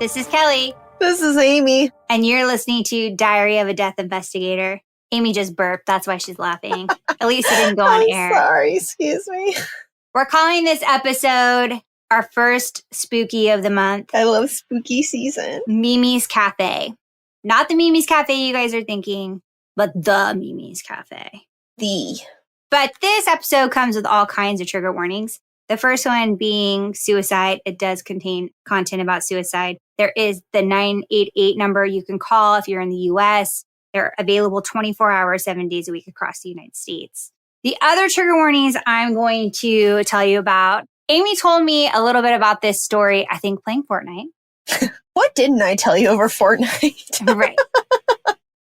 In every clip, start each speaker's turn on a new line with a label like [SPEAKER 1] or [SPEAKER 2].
[SPEAKER 1] This is Kelly.
[SPEAKER 2] This is Amy.
[SPEAKER 1] And you're listening to Diary of a Death Investigator. Amy just burped. That's why she's laughing. At least it didn't go on air.
[SPEAKER 2] Sorry, excuse me.
[SPEAKER 1] We're calling this episode our first spooky of the month.
[SPEAKER 2] I love spooky season.
[SPEAKER 1] Mimi's Cafe. Not the Mimi's Cafe you guys are thinking, but the Mimi's Cafe. But this episode comes with all kinds of trigger warnings. The first one being suicide. It does contain content about suicide. There is the 988 number you can call if you're in the U.S. They're available 24 hours, 7 days a week across the United States. The other trigger warnings I'm going to tell you about. Amy told me a little bit about this story, I think, playing Fortnite.
[SPEAKER 2] What didn't I tell you over Fortnite?
[SPEAKER 1] Right.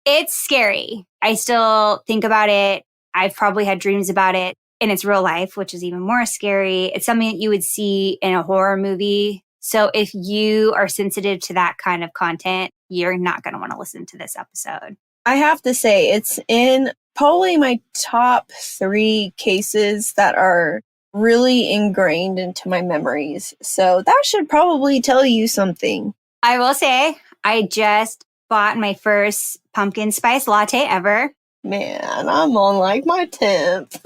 [SPEAKER 1] It's scary. I still think about it. I've probably had dreams about it in its real life, which is even more scary. It's something that you would see in a horror movie. So if you are sensitive to that kind of content, you're not going to want to listen to this episode.
[SPEAKER 2] I have to say, it's in probably my top 3 cases that are really ingrained into my memories. So that should probably tell you something.
[SPEAKER 1] I will say, I just bought my first pumpkin spice latte ever.
[SPEAKER 2] Man, I'm on like my 10th.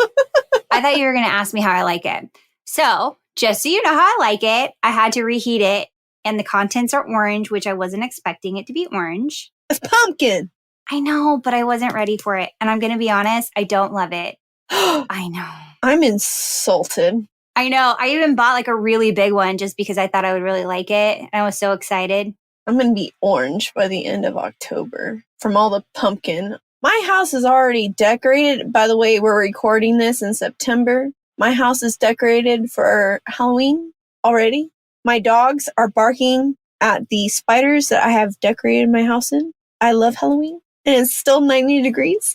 [SPEAKER 1] I thought you were going to ask me how I like it. So just so you know how I like it, I had to reheat it. And the contents are orange, which I wasn't expecting it to be orange.
[SPEAKER 2] It's pumpkin.
[SPEAKER 1] I know, but I wasn't ready for it. And I'm going to be honest, I don't love it. I know.
[SPEAKER 2] I'm insulted.
[SPEAKER 1] I know. I even bought like a really big one just because I thought I would really like it. And I was so excited.
[SPEAKER 2] I'm going to be orange by the end of October from all the pumpkin. My house is already decorated. By the way, we're recording this in September. My house is decorated for Halloween already. My dogs are barking at the spiders that I have decorated my house in. I love Halloween. And it's still 90 degrees.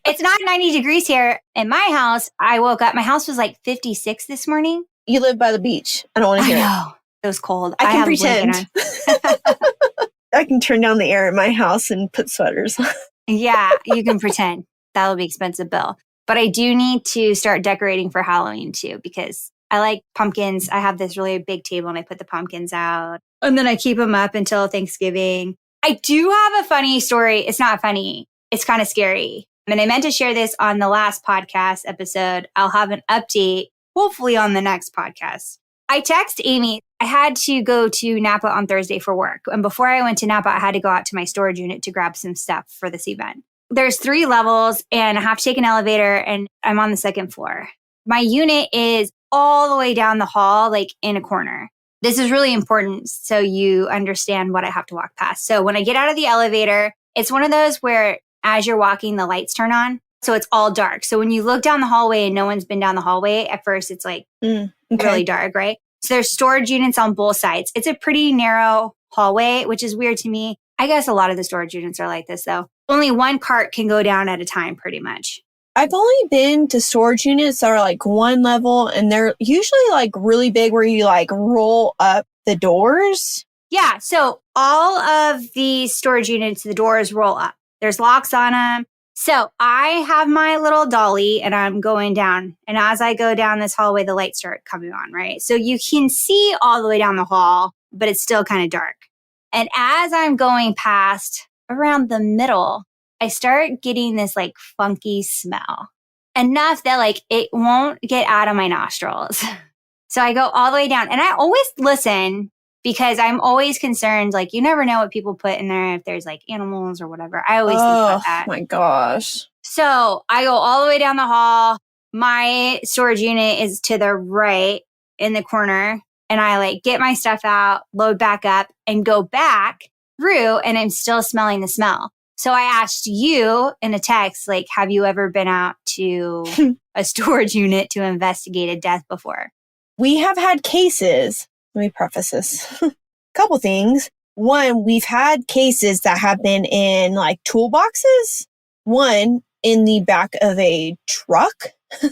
[SPEAKER 1] It's not 90 degrees here in my house. I woke up. My house was like 56 this morning.
[SPEAKER 2] You live by the beach. I don't want to hear
[SPEAKER 1] it. It was cold.
[SPEAKER 2] I can pretend. I can turn down the air in my house and put sweaters on.
[SPEAKER 1] Yeah, you can pretend. That'll be expensive bill. But I do need to start decorating for Halloween too, because I like pumpkins. I have this really big table and I put the pumpkins out and then I keep them up until Thanksgiving. I do have a funny story. It's not funny. It's kind of scary. And I meant to share this on the last podcast episode. I'll have an update, hopefully on the next podcast. I text Amy. I had to go to Napa on Thursday for work. And before I went to Napa, I had to go out to my storage unit to grab some stuff for this event. There's 3 levels and I have to take an elevator and I'm on the 2nd floor. My unit is all the way down the hall, like in a corner. This is really important so you understand what I have to walk past. So when I get out of the elevator, it's one of those where as you're walking, the lights turn on. So it's all dark. So when you look down the hallway and no one's been down the hallway, at first it's like really dark, right? So there's storage units on both sides. It's a pretty narrow hallway, which is weird to me. I guess a lot of the storage units are like this though. Only one cart can go down at a time pretty much.
[SPEAKER 2] I've only been to storage units that are like 1 level and they're usually like really big where you like roll up the doors.
[SPEAKER 1] Yeah. So all of these storage units, the doors roll up. There's locks on them. So I have my little dolly and I'm going down. And as I go down this hallway, the lights start coming on, right? So you can see all the way down the hall, but it's still kind of dark. And as I'm going past around the middle, I start getting this like funky smell. Enough that like it won't get out of my nostrils. So I go all the way down and I always listen because I'm always concerned, like, you never know what people put in there if there's, like, animals or whatever. I always think about that.
[SPEAKER 2] Oh, my gosh.
[SPEAKER 1] So I go all the way down the hall. My storage unit is to the right in the corner. And I, like, get my stuff out, load back up, and go back through, and I'm still smelling the smell. So I asked you in a text, like, have you ever been out to a storage unit to investigate a death before?
[SPEAKER 2] We have had cases. Let me preface this. Couple things. One, we've had cases that have been in like toolboxes. One in the back of a truck. You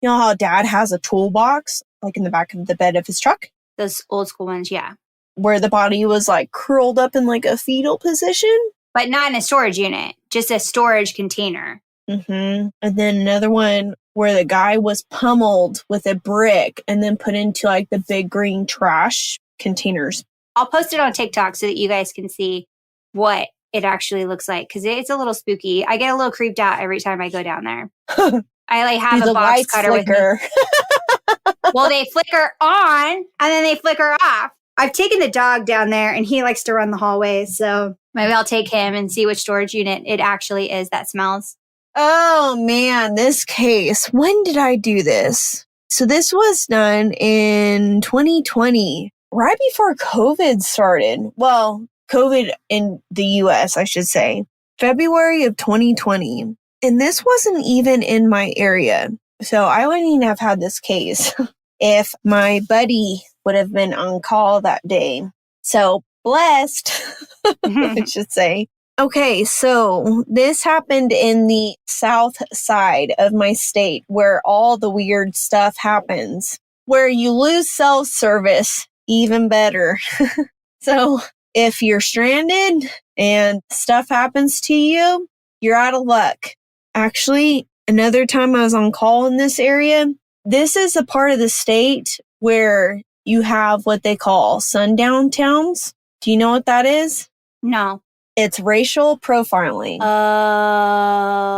[SPEAKER 2] know how Dad has a toolbox, like in the back of the bed of his truck?
[SPEAKER 1] Those old school ones, yeah.
[SPEAKER 2] Where the body was like curled up in like a fetal position.
[SPEAKER 1] But not in a storage unit, just a storage container.
[SPEAKER 2] Mm-hmm. And then another one where the guy was pummeled with a brick and then put into like the big green trash containers.
[SPEAKER 1] I'll post it on TikTok so that you guys can see what it actually looks like because it's a little spooky. I get a little creeped out every time I go down there. I like have
[SPEAKER 2] Do
[SPEAKER 1] a
[SPEAKER 2] the
[SPEAKER 1] box
[SPEAKER 2] lights
[SPEAKER 1] cutter with me.
[SPEAKER 2] flicker?
[SPEAKER 1] Well, they flicker on and then they flicker off. I've taken the dog down there and he likes to run the hallways. So maybe I'll take him and see which storage unit it actually is that smells.
[SPEAKER 2] Oh man, this case. When did I do this? So this was done in 2020, right before COVID started. Well, COVID in the US, I should say. February of 2020. And this wasn't even in my area. So I wouldn't even have had this case if my buddy would have been on call that day. So blessed, I should say. Okay, so this happened in the south side of my state where all the weird stuff happens, where you lose cell service, even better. So if you're stranded and stuff happens to you, you're out of luck. Actually, another time I was on call in this area, this is a part of the state where you have what they call sundown towns. Do you know what that is?
[SPEAKER 1] No.
[SPEAKER 2] It's racial profiling.
[SPEAKER 1] Oh,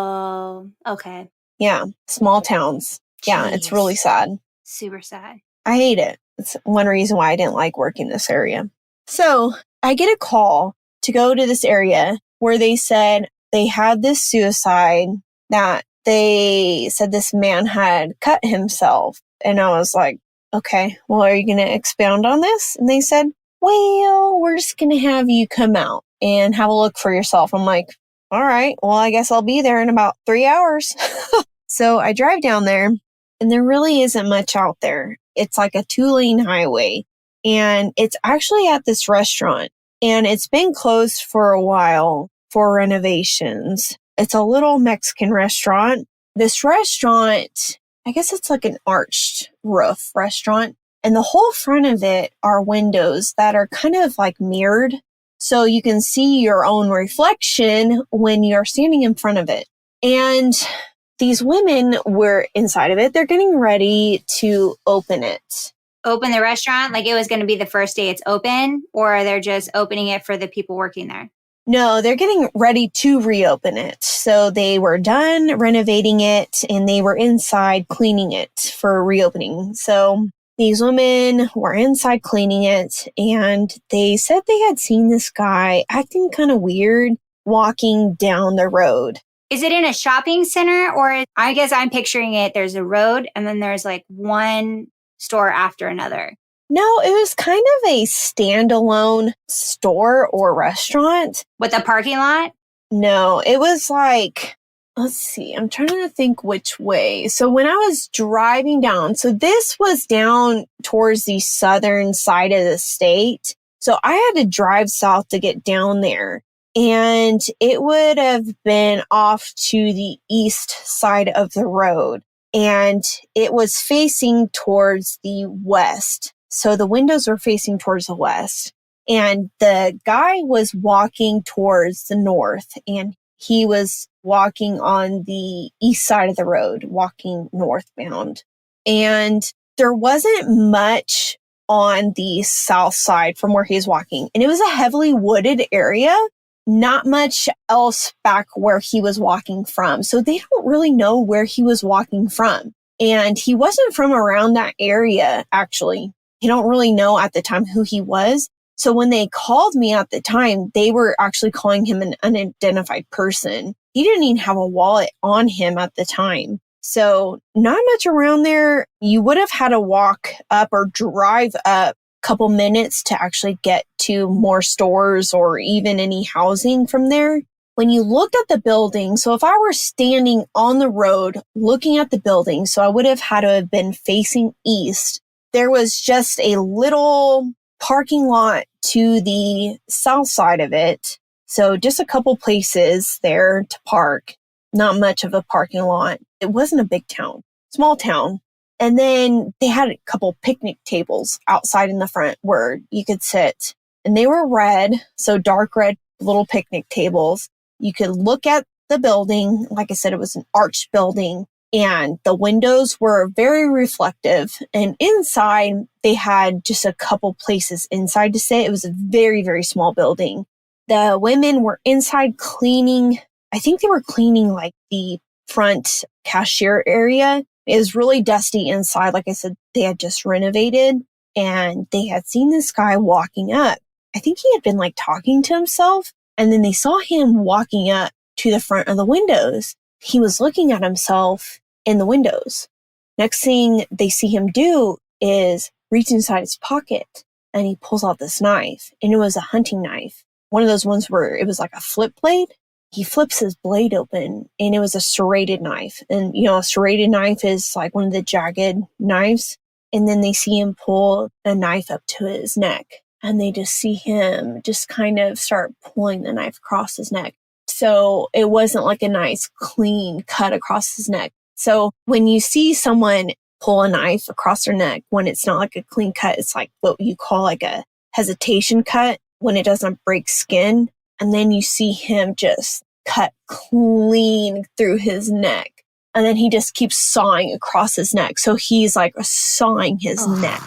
[SPEAKER 1] okay.
[SPEAKER 2] Yeah, small towns. Yeah, it's really sad.
[SPEAKER 1] Super sad.
[SPEAKER 2] I hate it. It's one reason why I didn't like working this area. So I get a call to go to this area where they said they had this suicide that they said this man had cut himself. And I was like, okay, well, are you going to expound on this? And they said, well, we're just going to have you come out and have a look for yourself. I'm like, all right, well, I guess I'll be there in about 3 hours. So I drive down there and there really isn't much out there. It's like a 2-lane highway and it's actually at this restaurant and it's been closed for a while for renovations. It's a little Mexican restaurant. This restaurant, I guess it's like an arched roof restaurant. And the whole front of it are windows that are kind of like mirrored. So you can see your own reflection when you're standing in front of it. And these women were inside of it. They're getting ready to open it.
[SPEAKER 1] Open the restaurant? Like it was going to be the first day it's open? Or they're just opening it for the people working there?
[SPEAKER 2] No, they're getting ready to reopen it. So they were done renovating it and they were inside cleaning it for reopening. So these women were inside cleaning it and they said they had seen this guy acting kind of weird walking down the road.
[SPEAKER 1] Is it in a shopping center or I guess I'm picturing it. There's a road and then there's like one store after another.
[SPEAKER 2] No, it was kind of a standalone store or restaurant.
[SPEAKER 1] With a parking lot?
[SPEAKER 2] No, it was like, let's see, I'm trying to think which way. So when I was driving down, so this was down towards the southern side of the state. So I had to drive south to get down there. And it would have been off to the east side of the road. And it was facing towards the west. So the windows were facing towards the west. And the guy was walking towards the north. And he was walking on the east side of the road, walking northbound. And there wasn't much on the south side from where he was walking. And it was a heavily wooded area. Not much else back where he was walking from. So they don't really know where he was walking from. And he wasn't from around that area, actually. They don't really know at the time who he was. So when they called me at the time, they were actually calling him an unidentified person. He didn't even have a wallet on him at the time. So not much around there. You would have had to walk up or drive up couple minutes to actually get to more stores or even any housing from there. When you looked at the building, so if I were standing on the road looking at the building, so I would have had to have been facing east, there was just a little parking lot to the south side of it. So just a couple places there to park, not much of a parking lot. It wasn't a big town, small town. And then they had a couple picnic tables outside in the front where you could sit. And they were red, so dark red little picnic tables. You could look at the building. Like I said, it was an arched building. and the windows were very reflective. And inside, they had just a couple places inside to sit. It was a very, very small building. The women were inside cleaning. I think they were cleaning like the front cashier area. It was really dusty inside. Like I said, they had just renovated and they had seen this guy walking up. I think he had been like talking to himself, and then they saw him walking up to the front of the windows. He was looking at himself in the windows. Next thing they see him do is reach inside his pocket and he pulls out this knife, and it was a hunting knife. One of those ones where it was like a flip blade. He flips his blade open and it was a serrated knife. And, you know, a serrated knife is like one of the jagged knives. And then they see him pull a knife up to his neck, and they just see him just kind of start pulling the knife across his neck. So it wasn't like a nice clean cut across his neck. So when you see someone pull a knife across their neck, when it's not like a clean cut, it's like what you call like a hesitation cut, when it doesn't break skin. And then you see him just cut clean through his neck. And then he just keeps sawing across his neck. So he's like sawing his neck.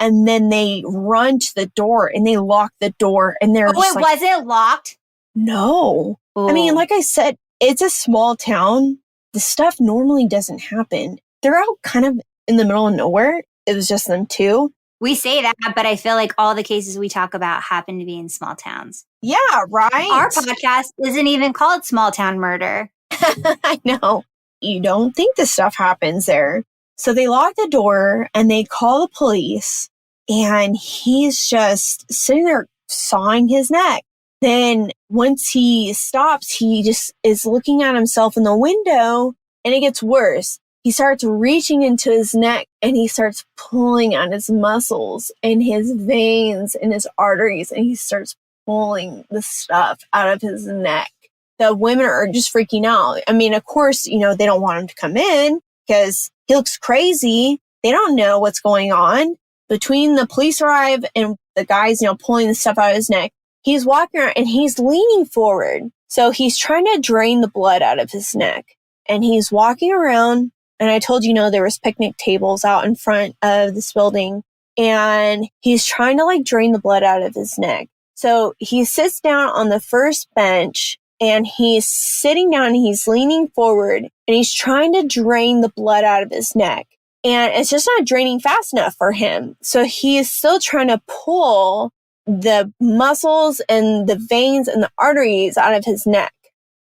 [SPEAKER 2] And then they run to the door and they lock the door, and they're just
[SPEAKER 1] it wasn't locked?
[SPEAKER 2] No.
[SPEAKER 1] Ooh.
[SPEAKER 2] I mean, like I said, it's a small town. The stuff normally doesn't happen. They're out kind of in the middle of nowhere. It was just them two.
[SPEAKER 1] We say that, but I feel like all the cases we talk about happen to be in small towns.
[SPEAKER 2] Yeah, right.
[SPEAKER 1] Our podcast isn't even called Small Town Murder.
[SPEAKER 2] I know. You don't think this stuff happens there. So they lock the door and they call the police, and he's just sitting there sawing his neck. Then once he stops, he just is looking at himself in the window, and it gets worse. He starts reaching into his neck and he starts pulling on his muscles and his veins and his arteries, and he starts pulling the stuff out of his neck. The women are just freaking out. I mean, of course, you know, they don't want him to come in because he looks crazy. They don't know what's going on. Between the police arrive and the guys, you know, pulling the stuff out of his neck, he's walking around and he's leaning forward. So he's trying to drain the blood out of his neck. And he's walking around. And I told you, there was picnic tables out in front of this building. And he's trying to like drain the blood out of his neck. So he sits down on the first bench, and he's sitting down and he's leaning forward, and he's trying to drain the blood out of his neck. And it's just not draining fast enough for him. So he is still trying to pull the muscles and the veins and the arteries out of his neck.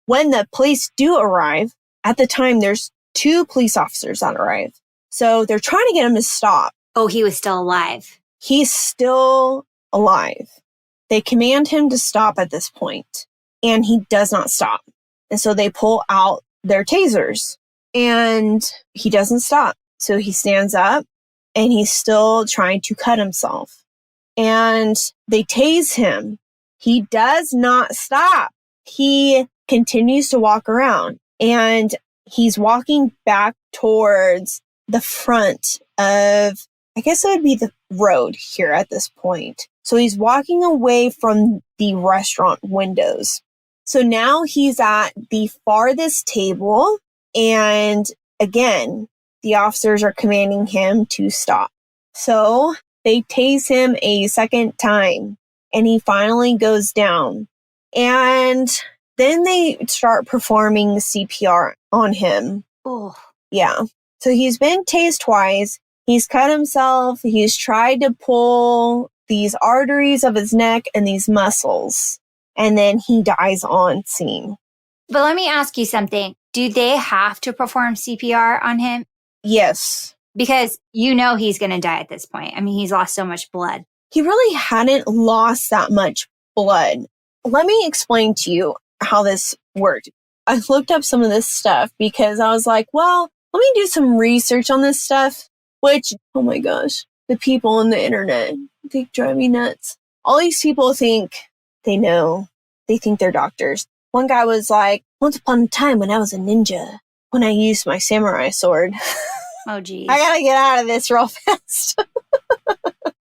[SPEAKER 2] When the police do arrive, at the time there's 2 police officers that arrive. So they're trying to get him to stop.
[SPEAKER 1] Oh, he was still alive.
[SPEAKER 2] He's still alive. They command him to stop at this point, and he does not stop. And so they pull out their tasers, and he doesn't stop. So he stands up, and he's still trying to cut himself. And they tase him. He does not stop. He continues to walk around, and he's walking back towards the front of, I guess it would be the road here at this point. So he's walking away from the restaurant windows. So now he's at the farthest table, and again, the officers are commanding him to stop. So they tase him a second time, and he finally goes down. And then they start performing CPR on him.
[SPEAKER 1] Oh,
[SPEAKER 2] Yeah. So he's been tased twice. He's cut himself. He's tried to pull these arteries of his neck and these muscles. And then he dies on scene.
[SPEAKER 1] but let me ask you something. Do they have to perform CPR on him?
[SPEAKER 2] Yes.
[SPEAKER 1] Because he's going to die at this point. I mean, he's lost so much blood.
[SPEAKER 2] He really hadn't lost that much blood. Let me explain to you how this worked. I looked up some of this stuff because I was like, well, let me do some research on this stuff, which, oh my gosh, the people on the internet, they drive me nuts. All these people think they know. They think they're doctors. One guy was like, once upon a time when I was a ninja, when I used my samurai sword.
[SPEAKER 1] Oh, geez.
[SPEAKER 2] I gotta get out of this real fast.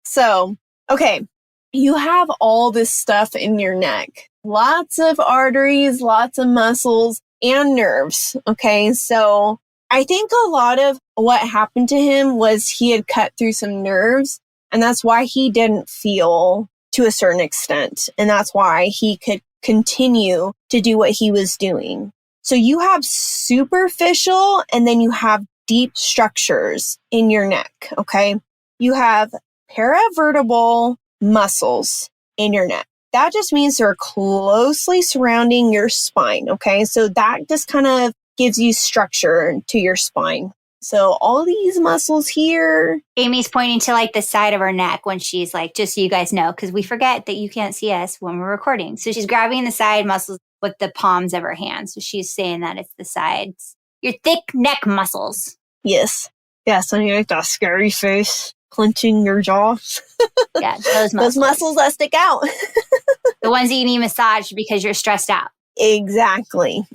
[SPEAKER 2] So, okay, you have all this stuff in your neck. Lots of arteries, lots of muscles, and nerves. Okay, so I think a lot of what happened to him was he had cut through some nerves, and that's why he didn't feel to a certain extent. And that's why he could continue to do what he was doing. So you have superficial and then you have deep structures in your neck, okay? You have paravertebral muscles in your neck. That just means they're closely surrounding your spine, okay? So that just kind of gives you structure to your spine. So all these muscles here.
[SPEAKER 1] Amy's pointing to like the side of her neck when she's like, just so you guys know, because we forget that you can't see us when we're recording. So she's grabbing the side muscles with the palms of her hands. So she's saying that it's the sides, your thick neck muscles.
[SPEAKER 2] Yes. Yes, and you make that scary face, clenching your jaw.
[SPEAKER 1] Yeah, those muscles.
[SPEAKER 2] Those muscles that stick out.
[SPEAKER 1] The ones that you need massaged because you're stressed out.
[SPEAKER 2] Exactly.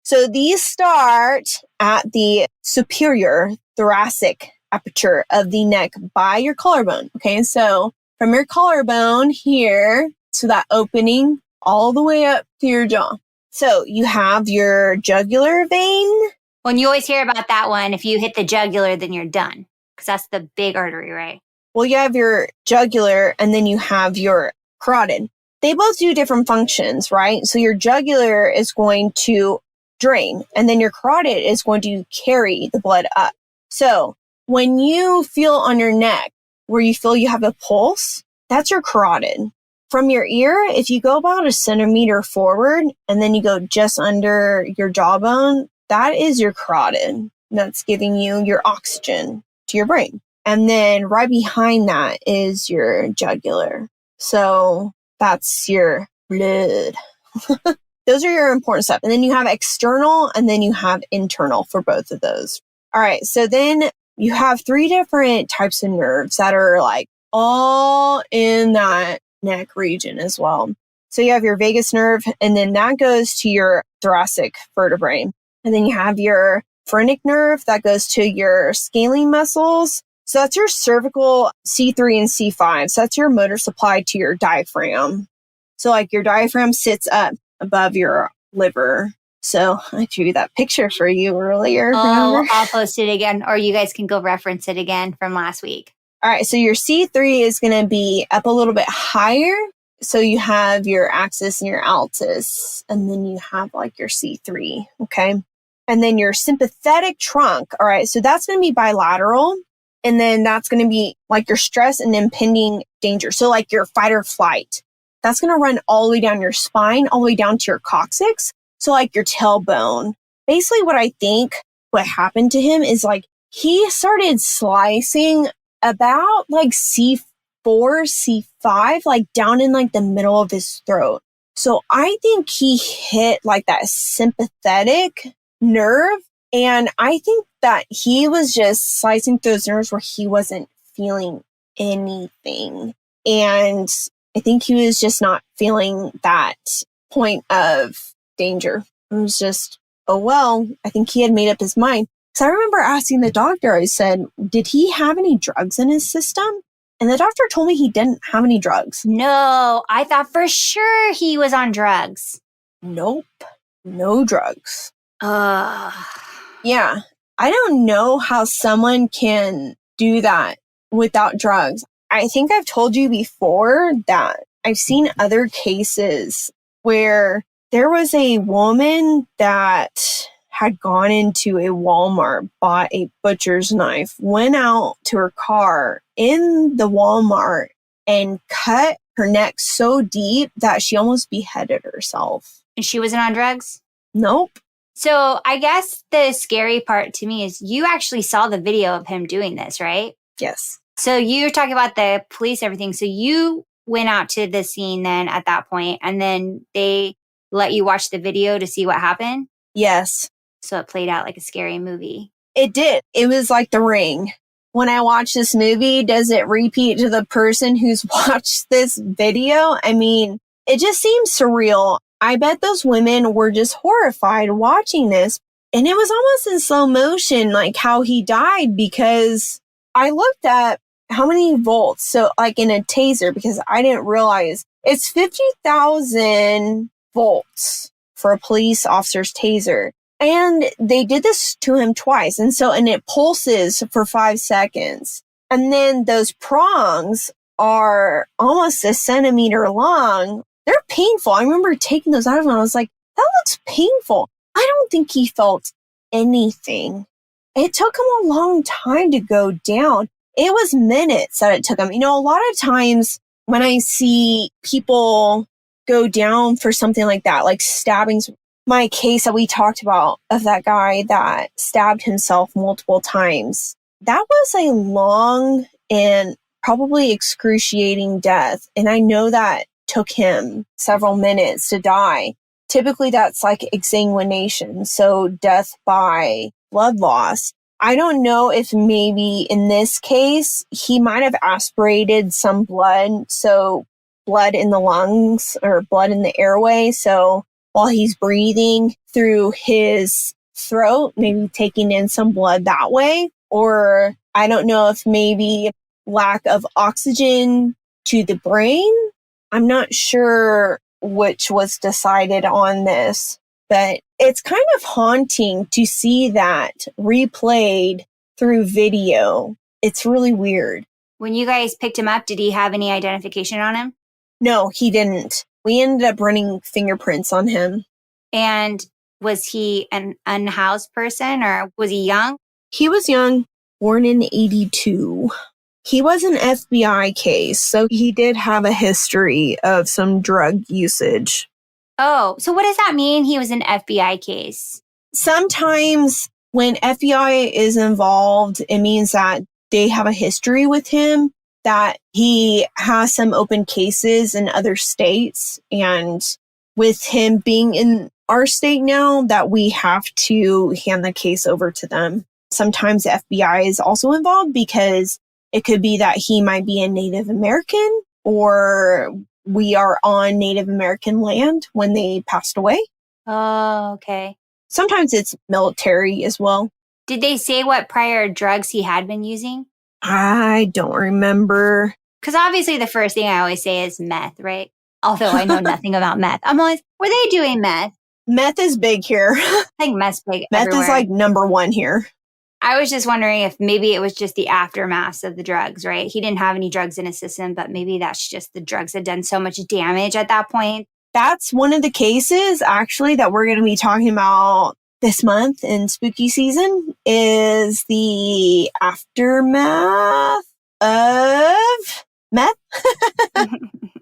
[SPEAKER 2] So these start at the superior thoracic aperture of the neck by your collarbone. Okay, so from your collarbone here to that opening all the way up to your jaw. So you have your jugular vein.
[SPEAKER 1] When you always hear about that one, if you hit the jugular, then you're done. Because that's the big artery, right?
[SPEAKER 2] Well, you have your jugular and then you have your carotid. They both do different functions, right? So your jugular is going to drain, and then your carotid is going to carry the blood up. So when you feel on your neck where you feel you have a pulse, that's your carotid. From your ear, if you go about a centimeter forward and then you go just under your jawbone, that is your carotid. That's giving you your oxygen to your brain. And then right behind that is your jugular. So that's your blood. Those are your important stuff. And then you have external and then you have internal for both of those. All right. So then you have 3 different types of nerves that are like all in that neck region as well. So you have your vagus nerve, and then that goes to your thoracic vertebrae. And then you have your phrenic nerve that goes to your scalene muscles. So that's your cervical C3 and C5. So that's your motor supply to your diaphragm. So like your diaphragm sits up above your liver. So I drew that picture for you earlier.
[SPEAKER 1] Oh,
[SPEAKER 2] remember?
[SPEAKER 1] I'll post it again, or you guys can go reference it again from last week.
[SPEAKER 2] All right. So your C3 is going to be up a little bit higher. So you have your axis and your altus, and then you have like your C3. Okay. And then your sympathetic trunk. All right. So that's going to be bilateral. And then that's going to be like your stress and impending danger. So like your fight or flight. That's going to run all the way down your spine, all the way down to your coccyx. So like your tailbone. Basically what I think what happened to him is like he started slicing about like C4, C5, like down in like the middle of his throat. So I think he hit like that sympathetic nerve. And I think that he was just slicing through those nerves where he wasn't feeling anything. And I think he was just not feeling that point of danger. It was just, oh, well, I think he had made up his mind. So I remember asking the doctor, I said, did he have any drugs in his system? And the doctor told me he didn't have any drugs.
[SPEAKER 1] No, I thought for sure he was on drugs.
[SPEAKER 2] Nope. No drugs.
[SPEAKER 1] Ugh.
[SPEAKER 2] Yeah. I don't know how someone can do that without drugs. I think I've told you before that I've seen other cases where there was a woman that had gone into a Walmart, bought a butcher's knife, went out to her car in the Walmart and cut her neck so deep that she almost beheaded herself.
[SPEAKER 1] And she wasn't on drugs?
[SPEAKER 2] Nope.
[SPEAKER 1] So I guess the scary part to me is you actually saw the video of him doing this, right?
[SPEAKER 2] Yes.
[SPEAKER 1] So you're talking about the police, everything. So you went out to the scene then at that point, and then they let you watch the video to see what happened?
[SPEAKER 2] Yes.
[SPEAKER 1] So it played out like a scary movie.
[SPEAKER 2] It did. It was like The Ring. When I watch this movie, does it repeat to the person who's watched this video? I mean, it just seems surreal. I bet those women were just horrified watching this. And it was almost in slow motion, like how he died, because I looked at how many volts. So like in a taser, because I didn't realize it's 50,000 volts for a police officer's taser. And they did this to him twice. And it pulses for 5 seconds. And then those prongs are almost a centimeter long. They're painful. I remember taking those out of him. I was like, that looks painful. I don't think he felt anything. It took him a long time to go down. It was minutes that it took him. A lot of times when I see people go down for something like that, like stabbings, my case that we talked about of that guy that stabbed himself multiple times, that was a long and probably excruciating death. And I know that took him several minutes to die. Typically, that's like exsanguination, so death by blood loss. I don't know if maybe in this case, he might have aspirated some blood, so blood in the lungs or blood in the airway. So while he's breathing through his throat, maybe taking in some blood that way. Or I don't know if maybe lack of oxygen to the brain. I'm not sure which was decided on this, but it's kind of haunting to see that replayed through video. It's really weird.
[SPEAKER 1] When you guys picked him up, did he have any identification on him?
[SPEAKER 2] No, he didn't. We ended up running fingerprints on him.
[SPEAKER 1] And was he an unhoused person or was he young?
[SPEAKER 2] He was young, born in 82. He was an FBI case, so he did have a history of some drug usage.
[SPEAKER 1] Oh, so what does that mean? He was an FBI case?
[SPEAKER 2] Sometimes when FBI is involved, it means that they have a history with him, that he has some open cases in other states. And with him being in our state now, that we have to hand the case over to them. Sometimes the FBI is also involved because it could be that he might be a Native American or we are on Native American land when they passed away.
[SPEAKER 1] Oh, okay.
[SPEAKER 2] Sometimes it's military as well.
[SPEAKER 1] Did they say what prior drugs he had been using?
[SPEAKER 2] I don't remember.
[SPEAKER 1] Because obviously the first thing I always say is meth, right? Although I know nothing about meth. I'm always, were they doing meth?
[SPEAKER 2] Meth is big here.
[SPEAKER 1] I think meth's big
[SPEAKER 2] Meth
[SPEAKER 1] everywhere.
[SPEAKER 2] is like number one here.
[SPEAKER 1] I was just wondering if maybe it was just the aftermath of the drugs, right? He didn't have any drugs in his system, but maybe that's just the drugs had done so much damage at that point.
[SPEAKER 2] That's one of the cases actually that we're going to be talking about this month in spooky season is the aftermath of meth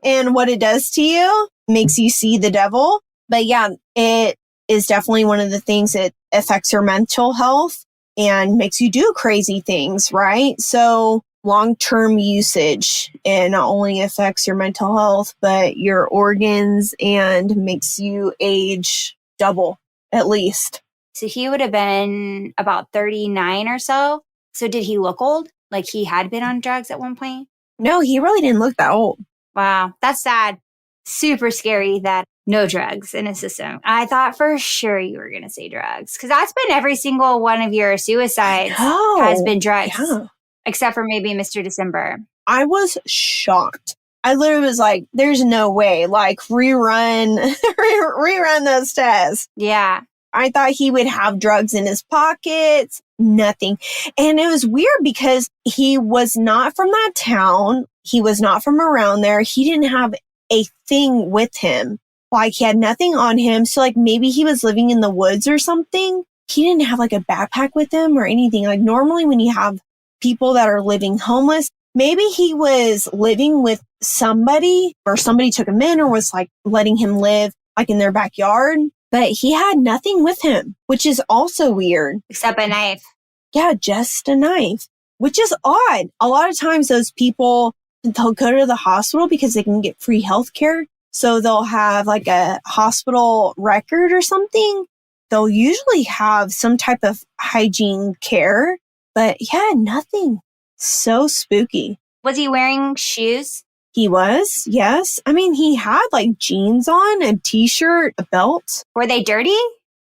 [SPEAKER 2] and what it does to you. Makes you see the devil. But yeah, it is definitely one of the things that affects your mental health and makes you do crazy things, right? So long-term usage, it not only affects your mental health, but your organs and makes you age double at least.
[SPEAKER 1] So he would have been about 39 or so. So did he look old? Like he had been on drugs at one point?
[SPEAKER 2] No, he really didn't look that old.
[SPEAKER 1] Wow, that's sad. Super scary that no drugs in his system. I thought for sure you were going to say drugs because that's been every single one of your suicides has been drugs, except for maybe Mr. December.
[SPEAKER 2] I was shocked. I literally was like, there's no way, like rerun those tests.
[SPEAKER 1] Yeah.
[SPEAKER 2] I thought he would have drugs in his pockets, nothing. And it was weird because he was not from that town. He was not from around there. He didn't have a thing with him. Like he had nothing on him. So like maybe he was living in the woods or something. He didn't have like a backpack with him or anything. Like normally when you have people that are living homeless, maybe he was living with somebody or somebody took him in or was like letting him live like in their backyard. But he had nothing with him, which is also weird.
[SPEAKER 1] Except a knife.
[SPEAKER 2] Yeah, just a knife, which is odd. A lot of times those people, they'll go to the hospital because they can get free health care. So they'll have like a hospital record or something. They'll usually have some type of hygiene care. But yeah, nothing. So spooky.
[SPEAKER 1] Was he wearing shoes?
[SPEAKER 2] He was, yes. I mean, he had like jeans on, a t-shirt, a belt.
[SPEAKER 1] Were they dirty?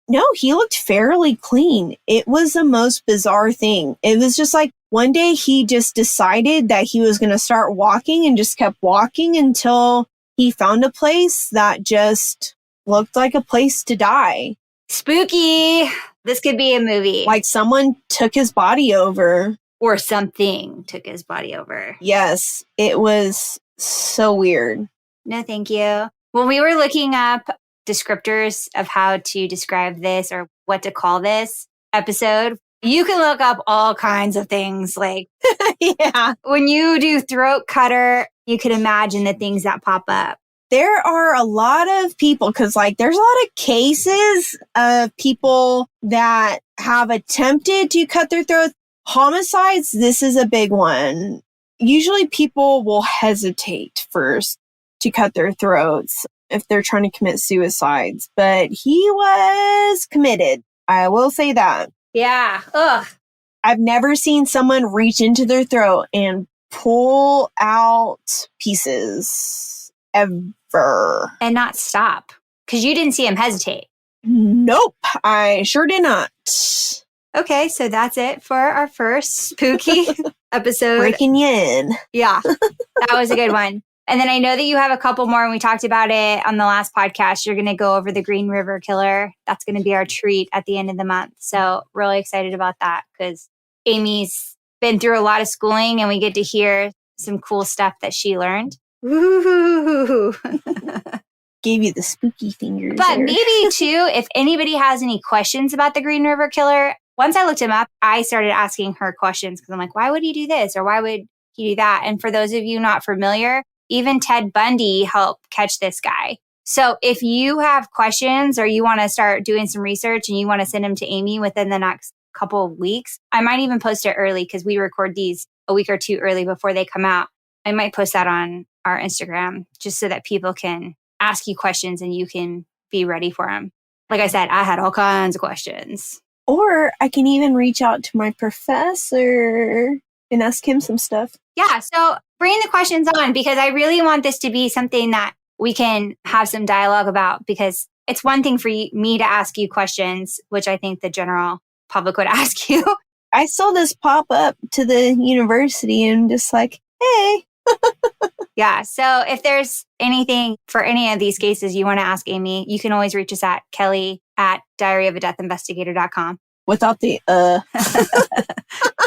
[SPEAKER 2] No, he looked fairly clean. It was the most bizarre thing. It was just like one day he just decided that he was going to start walking and just kept walking until he found a place that just looked like a place to die.
[SPEAKER 1] Spooky. This could be a movie.
[SPEAKER 2] Like someone took his body over.
[SPEAKER 1] Or something took his body over.
[SPEAKER 2] Yes, it was so weird.
[SPEAKER 1] No, thank you. When we were looking up descriptors of how to describe this or what to call this episode, you can look up all kinds of things. Like,
[SPEAKER 2] Yeah.
[SPEAKER 1] when you do throat cutter, you can imagine the things that pop up.
[SPEAKER 2] There are a lot of people, because like there's a lot of cases of people that have attempted to cut their throats. Homicides, this is a big one. Usually people will hesitate first to cut their throats if they're trying to commit suicides, but he was committed. I will say that.
[SPEAKER 1] Yeah. Ugh.
[SPEAKER 2] I've never seen someone reach into their throat and pull out pieces ever.
[SPEAKER 1] And not stop. Because you didn't see him hesitate.
[SPEAKER 2] Nope, I sure did not.
[SPEAKER 1] Okay, so that's it for our first spooky episode.
[SPEAKER 2] Breaking you in.
[SPEAKER 1] Yeah, that was a good one. And then I know that you have a couple more, and we talked about it on the last podcast. You're going to go over the Green River Killer. That's going to be our treat at the end of the month. So really excited about that because Amy's been through a lot of schooling, and we get to hear some cool stuff that she learned. Woo-hoo-hoo-hoo-hoo.
[SPEAKER 2] Gave you the spooky fingers.
[SPEAKER 1] But
[SPEAKER 2] there.
[SPEAKER 1] maybe, too, if anybody has any questions about the Green River Killer, once I looked him up, I started asking her questions because I'm like, why would he do this? Or why would he do that? And for those of you not familiar, even Ted Bundy helped catch this guy. So if you have questions or you want to start doing some research and you want to send them to Amy within the next couple of weeks, I might even post it early because we record these a week or two early before they come out. I might post that on our Instagram just so that people can ask you questions and you can be ready for them. Like I said, I had all kinds of questions.
[SPEAKER 2] Or I can even reach out to my professor and ask him some stuff.
[SPEAKER 1] Yeah, so bring the questions on because I really want this to be something that we can have some dialogue about because it's one thing for me to ask you questions, which I think the general public would ask you.
[SPEAKER 2] I saw this pop up to the university and just like, hey.
[SPEAKER 1] Yeah, so if there's anything for any of these cases you want to ask Amy, you can always reach us at kelly@diaryofadeathinvestigator.com.
[SPEAKER 2] Without the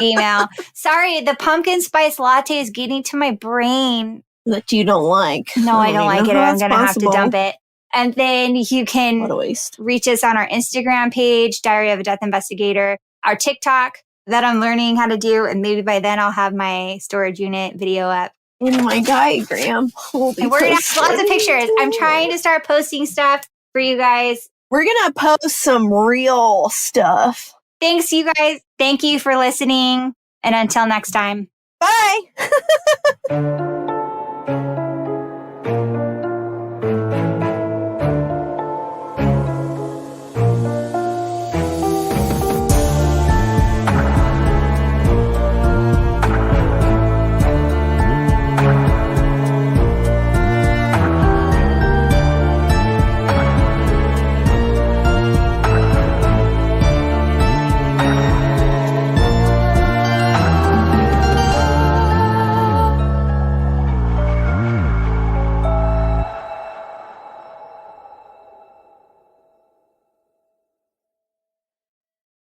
[SPEAKER 1] email. Sorry, the pumpkin spice latte is getting to my brain.
[SPEAKER 2] That you don't like.
[SPEAKER 1] No, I don't like it. I'm going to have to
[SPEAKER 2] possible.
[SPEAKER 1] dump it. And then you
[SPEAKER 2] What a
[SPEAKER 1] can
[SPEAKER 2] waste.
[SPEAKER 1] reach us on our Instagram page, Diary of a Death Investigator, our TikTok that I'm learning how to do. And maybe by then I'll have my storage unit video up.
[SPEAKER 2] In my diagram.
[SPEAKER 1] And we're going to have lots of pictures. I'm trying to start posting stuff for you guys.
[SPEAKER 2] We're going to post some real stuff.
[SPEAKER 1] Thanks, you guys. Thank you for listening. And until next time.
[SPEAKER 2] Bye.